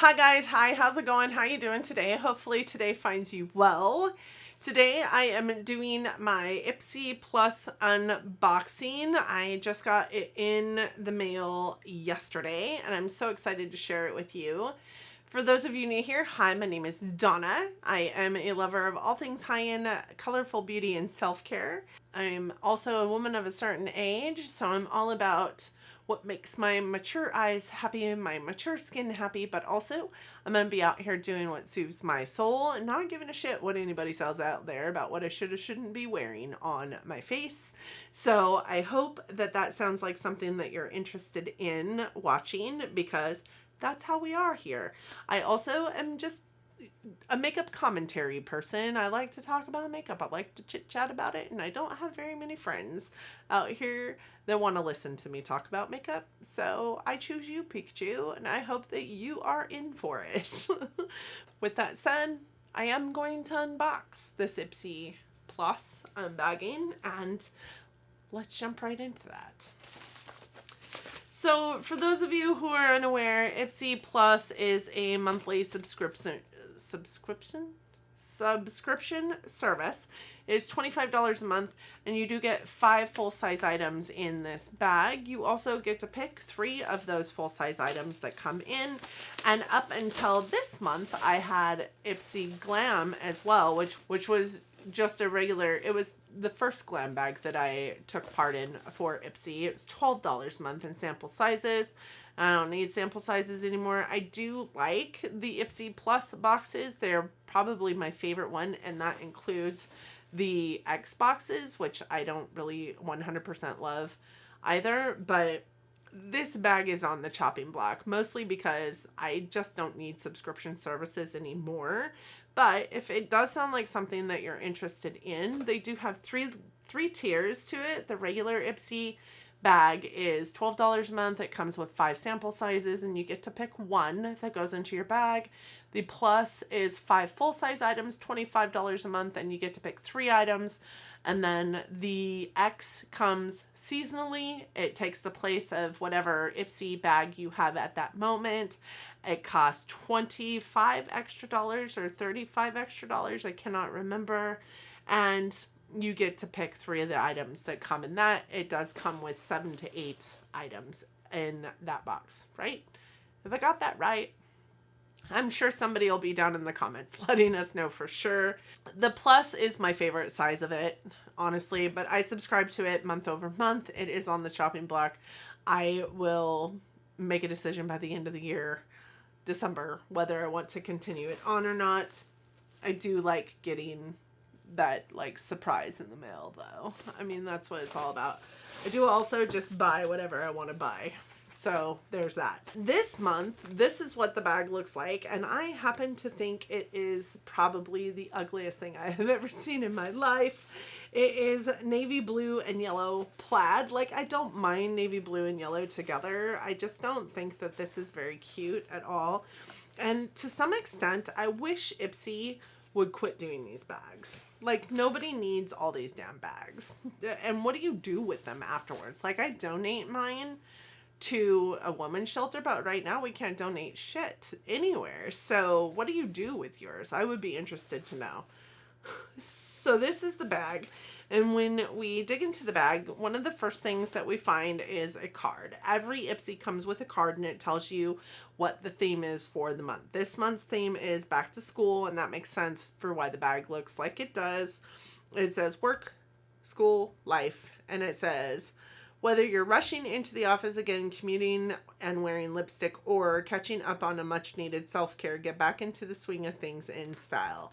Hi guys, hi, how's it going? How you doing today? Hopefully today finds you well. Today I am doing my Ipsy Plus unboxing. I just got it in the mail yesterday and I'm so excited to share it with you. For those of you new here, hi, my name is Donna. I am a lover of all things high-end, colorful beauty and self-care. I'm also a woman of a certain age, so I'm all about what makes my mature eyes happy and my mature skin happy, but also I'm gonna be out here doing what soothes my soul and not giving a shit what anybody says out there about what I should or shouldn't be wearing on my face. So I hope that that sounds like something that you're interested in watching, because that's how we are here. I also am just a makeup commentary person. I like to talk about makeup. I like to chit chat about it, and I don't have very many friends out here that want to listen to me talk about makeup. So I choose you, Pikachu, and I hope that you are in for it. With that said, I am going to unbox this Ipsy Plus unbagging, and let's jump right into that. So for those of you who are unaware, Ipsy Plus is a monthly subscription service. It is $25 a month, and you do get 5 full-size items in this bag. You also get to pick 3 of those full-size items that come in, and up until this month I had Ipsy Glam as well, which was just a regular, it was the first glam bag that I took part in for Ipsy. It was $12 a month in sample sizes. I don't need sample sizes anymore. I do like the Ipsy Plus boxes. They're probably my favorite one, and that includes the X boxes, which I don't really 100% love either, but this bag is on the chopping block, mostly because I just don't need subscription services anymore. But if it does sound like something that you're interested in, they do have three tiers to it. The regular Ipsy bag is $12 a month. It comes with 5 sample sizes, and you get to pick 1 that goes into your bag. The Plus is 5 full-size items, $25 a month, and you get to pick 3 items. And then the X comes seasonally. It takes the place of whatever Ipsy bag you have at that moment. It costs $25 extra or $35 extra. I cannot remember. And you get to pick 3 of the items that come in that. It does come with 7 to 8 items in that box, right? If I got that right, I'm sure somebody will be down in the comments letting us know for sure. The Plus is my favorite size of it, honestly, but I subscribe to it month over month. It is on the chopping block. I will make a decision by the end of the year, December, whether I want to continue it on or not. I do like getting that like surprise in the mail though. I mean, that's what it's all about. I do also just buy whatever I want to buy. So there's that. This month, this is what the bag looks like, and I happen to think it is probably the ugliest thing I have ever seen in my life. It is navy blue and yellow plaid. Like, I don't mind navy blue and yellow together. I just don't think that this is very cute at all. And to some extent, I wish Ipsy would quit doing these bags. Like, nobody needs all these damn bags. And what do you do with them afterwards? Like, I donate mine to a women's shelter, but right now we can't donate shit anywhere. So what do you do with yours? I would be interested to know. So this is the bag, and when we dig into the bag, one of the first things that we find is a card. Every Ipsy comes with a card, and it tells you what the theme is for the month. This month's theme is back to school, and that makes sense for why the bag looks like it does. It says work, school, life, and it says whether you're rushing into the office again, commuting and wearing lipstick, or catching up on a much needed self-care, get back into the swing of things in style.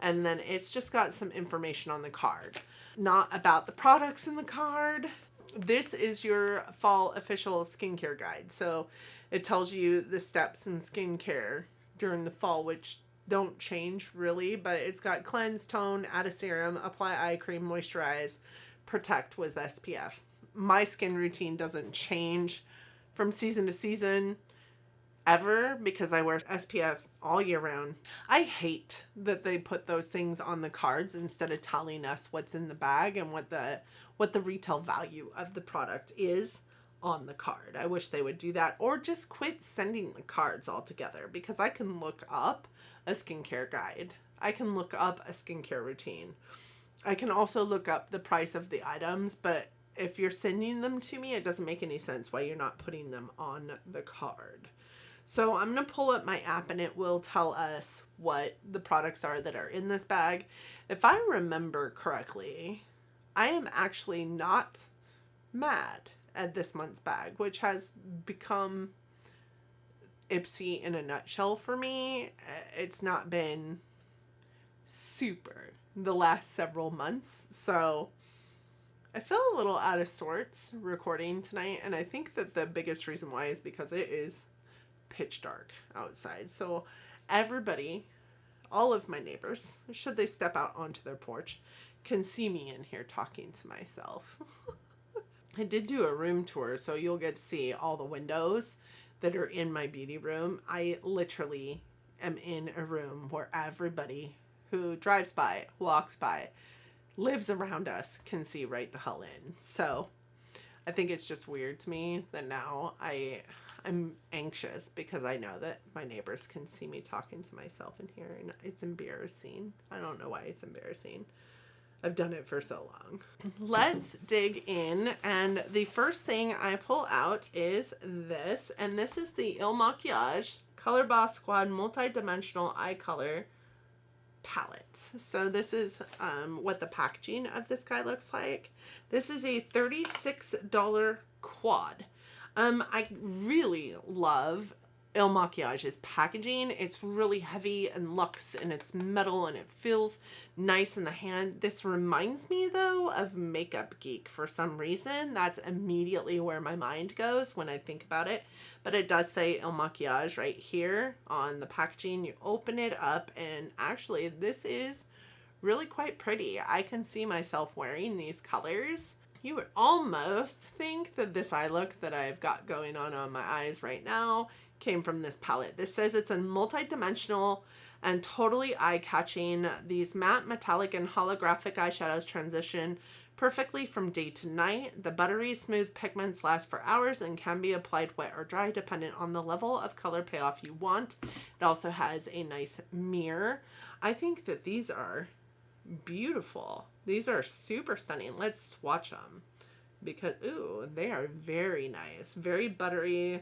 And then it's just got some information on the card. Not about the products in the card. This is your fall official skincare guide. So it tells you the steps in skincare during the fall, which don't change really, but it's got cleanse, tone, add a serum, apply eye cream, moisturize, protect with SPF. My skin routine doesn't change from season to season ever because I wear SPF all year round. I hate that they put those things on the cards instead of telling us what's in the bag and what the retail value of the product is on the card. I wish they would do that, or just quit sending the cards altogether, because I can look up a skincare guide. I can look up a skincare routine. I can also look up the price of the items, but if you're sending them to me, it doesn't make any sense why you're not putting them on the card. So I'm going to pull up my app and it will tell us what the products are that are in this bag. If I remember correctly, I am actually not mad at this month's bag, which has become Ipsy in a nutshell for me. It's not been super the last several months, so I feel a little out of sorts recording tonight, and I think that the biggest reason why is because it is pitch dark outside. So everybody, all of my neighbors, should they step out onto their porch, can see me in here talking to myself. I did do a room tour, so you'll get to see all the windows that are in my beauty room. I literally am in a room where everybody who drives by, walks by, lives around us can see right the hell in. So I think it's just weird to me that now I'm anxious because I know that my neighbors can see me talking to myself in here, and it's embarrassing. I don't know why it's embarrassing. I've done it for so long. Let's dig in, and the first thing I pull out is this, and this is the Il Makiage Color Boss Squad Multi-Dimensional Eye Color Palette. So this is what the packaging of this guy looks like. This is a $36 quad. I really love Il Makiage's packaging. It's really heavy and luxe, and it's metal, and it feels nice in the hand. This reminds me though of Makeup Geek for some reason. That's immediately where my mind goes when I think about it. But it does say Il Makiage right here on the packaging. You open it up, and actually this is really quite pretty. I can see myself wearing these colors. You would almost think that this eye look that I've got going on my eyes right now came from this palette. This says it's a multi-dimensional and totally eye-catching. These matte, metallic, and holographic eyeshadows transition perfectly from day to night. The buttery smooth pigments last for hours and can be applied wet or dry depending on the level of color payoff you want. It also has a nice mirror. I think that these are beautiful. These are super stunning. Let's swatch them because, ooh, they are very nice. Very buttery,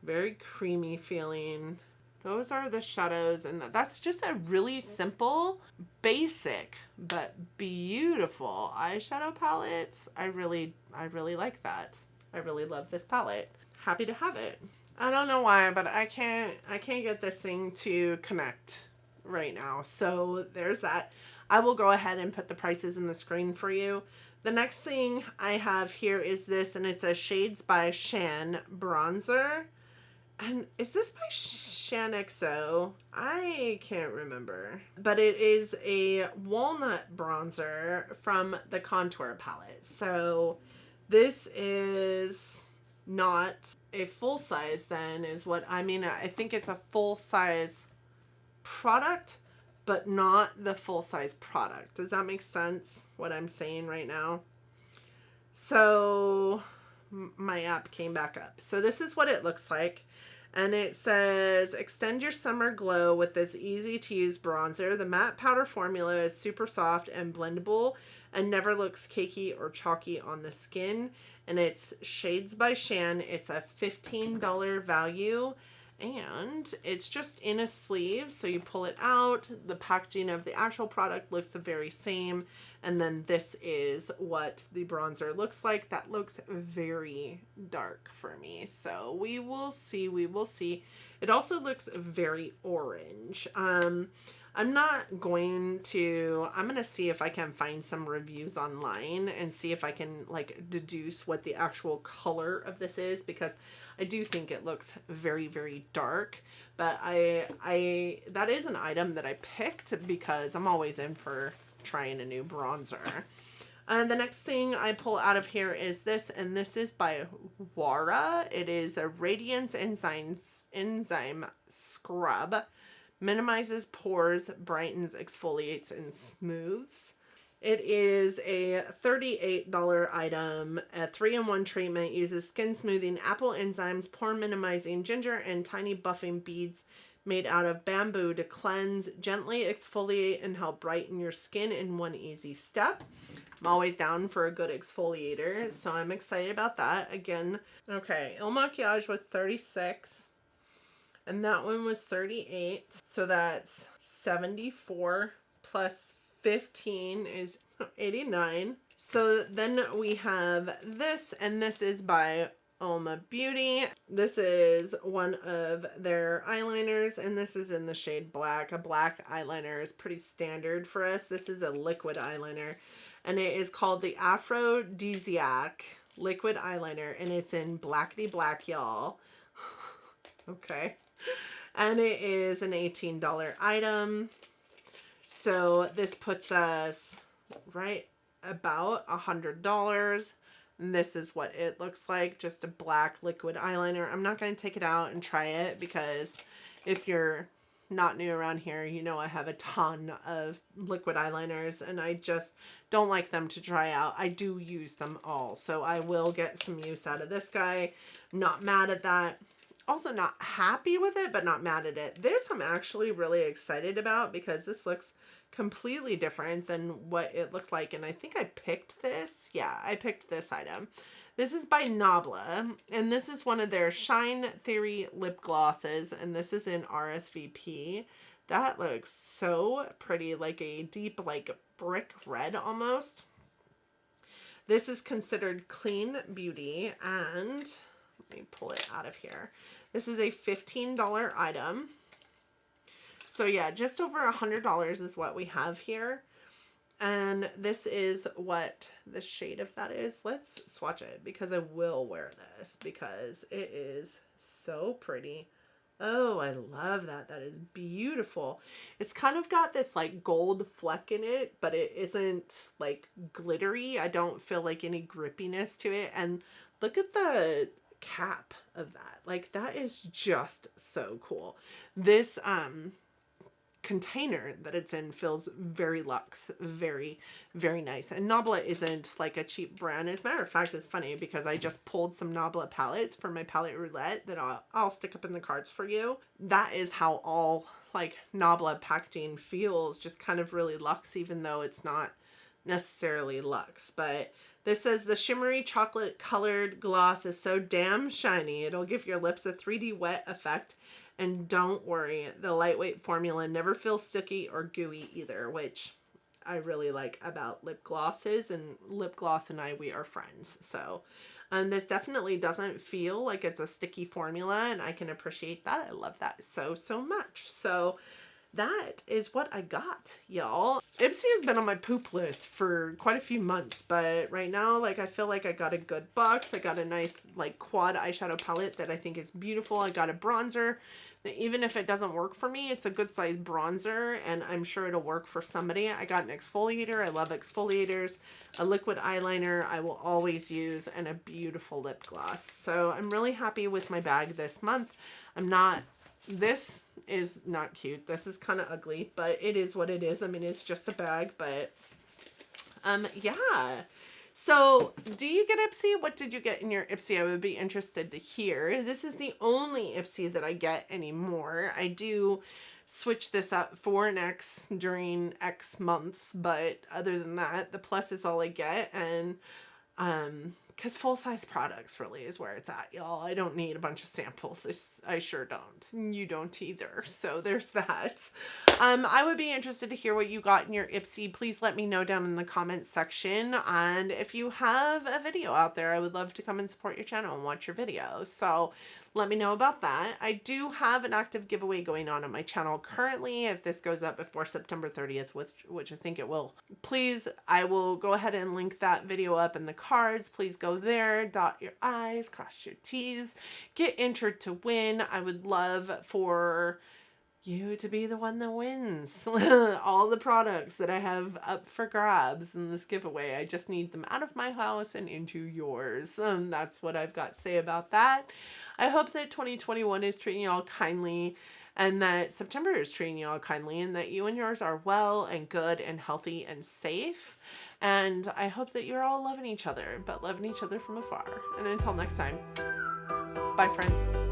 very creamy feeling. Those are the shadows, and that's just a really simple, basic, but beautiful eyeshadow palette. I really like that. I really love this palette. Happy to have it. I don't know why, but I can't get this thing to connect right now. So there's that. I will go ahead and put the prices in the screen for you. The next thing I have here is this, and it's a Shades by Shan bronzer. And is this by Shan XO? I can't remember. But it is a walnut bronzer from the contour palette. So this is not a full size then, is what I mean. I think it's a full size product, but not the full size product. Does that make sense, what I'm saying right now? So my app came back up. So this is what it looks like. And it says, extend your summer glow with this easy to use bronzer. The matte powder formula is super soft and blendable and never looks cakey or chalky on the skin. And it's Shades by Shan. It's a $15 value. And it's just in a sleeve, so you pull it out. The packaging of the actual product looks the very same, and then this is what the bronzer looks like. That looks very dark for me, so we will see. It also looks very orange. I'm going to see if I can find some reviews online and see if I can like deduce what the actual color of this is, because I do think it looks very, very dark, but that is an item that I picked because I'm always in for trying a new bronzer. And the next thing I pull out of here is this, and this is by Wara. It is a Radiance Enzyme Scrub. Minimizes pores, brightens, exfoliates, and smooths. It is a $38 item. A 3-in-1 treatment uses skin smoothing apple enzymes, pore minimizing ginger, and tiny buffing beads made out of bamboo to cleanse, gently exfoliate, and help brighten your skin in one easy step. I'm always down for a good exfoliator, so I'm excited about that. Again, okay, Il Makiage was 36 and that one was 38. So that's 74 plus 15 is 89. So then we have this, and this is by Oma Beauty. This is one of their eyeliners, and this is in the shade black. A black eyeliner is pretty standard for us. This is a liquid eyeliner, and it is called the Aphrodisiac liquid eyeliner, and it's in blackety black, y'all. Okay. And it is an $18 item. So this puts us right about $100. And this is what it looks like, just a black liquid eyeliner. I'm not going to take it out and try it because if you're not new around here, you know I have a ton of liquid eyeliners and I just don't like them to dry out. I do use them all, so I will get some use out of this guy. I'm not mad at that. Also not happy with it, but not mad at it. This I'm actually really excited about because this looks completely different than what it looked like. And I think I picked this. Yeah, I picked this item. This is by Nabla, and this is one of their Shine Theory lip glosses, and this is in RSVP. That looks so pretty, like a deep, like brick red almost. This is considered clean beauty, and let me pull it out of here. This is a $15 item. So yeah, just over $100 is what we have here. And this is what the shade of that is. Let's swatch it because I will wear this because it is so pretty. Oh, I love that. That is beautiful. It's kind of got this like gold fleck in it, but it isn't like glittery. I don't feel like any grippiness to it. And look at the cap of that. Like that is just so cool. This container that it's in feels very luxe, very, very nice. And Nabla isn't like a cheap brand. As a matter of fact, it's funny because I just pulled some Nabla palettes for my palette roulette that I'll stick up in the cards for you. That is how all like Nabla packaging feels, just kind of really luxe, even though it's not necessarily luxe. But this says the shimmery chocolate colored gloss is so damn shiny. It'll give your lips a 3D wet effect. And don't worry, the lightweight formula never feels sticky or gooey either, which I really like about lip glosses, and lip gloss and I, we are friends. So, and this definitely doesn't feel like it's a sticky formula, and I can appreciate that. I love that so, so much. So that is what I got, y'all. Ipsy has been on my poop list for quite a few months, but right now, like, I feel like I got a good box. I got a nice, like, quad eyeshadow palette that I think is beautiful. I got a bronzer that even if it doesn't work for me, it's a good size bronzer, and I'm sure it'll work for somebody. I got an exfoliator. I love exfoliators. A liquid eyeliner I will always use, and a beautiful lip gloss. So I'm really happy with my bag this month. This is not cute. This is kind of ugly, but it is what it is. I mean, it's just a bag, but yeah. So do you get Ipsy? What did you get in your Ipsy? I would be interested to hear. This is the only Ipsy that I get anymore. I do switch this up for an X during X months, but other than that, the Plus is all I get. And because full-size products really is where it's at, y'all. I don't need a bunch of samples. I sure don't. You don't either. So there's that. I would be interested to hear what you got in your Ipsy. Please let me know down in the comments section. And if you have a video out there, I would love to come and support your channel and watch your videos. So let me know about that. I do have an active giveaway going on my channel currently. If this goes up before September 30th, which I think it will, please, I will go ahead and link that video up in the cards. Please go there, dot your I's, cross your T's, get entered to win. I would love for you to be the one that wins all the products that I have up for grabs in this giveaway. I just need them out of my house and into yours. That's what I've got to say about that. I hope that 2021 is treating you all kindly and that September is treating you all kindly, and that you and yours are well and good and healthy and safe. And I hope that you're all loving each other, but loving each other from afar. And until next time, bye friends.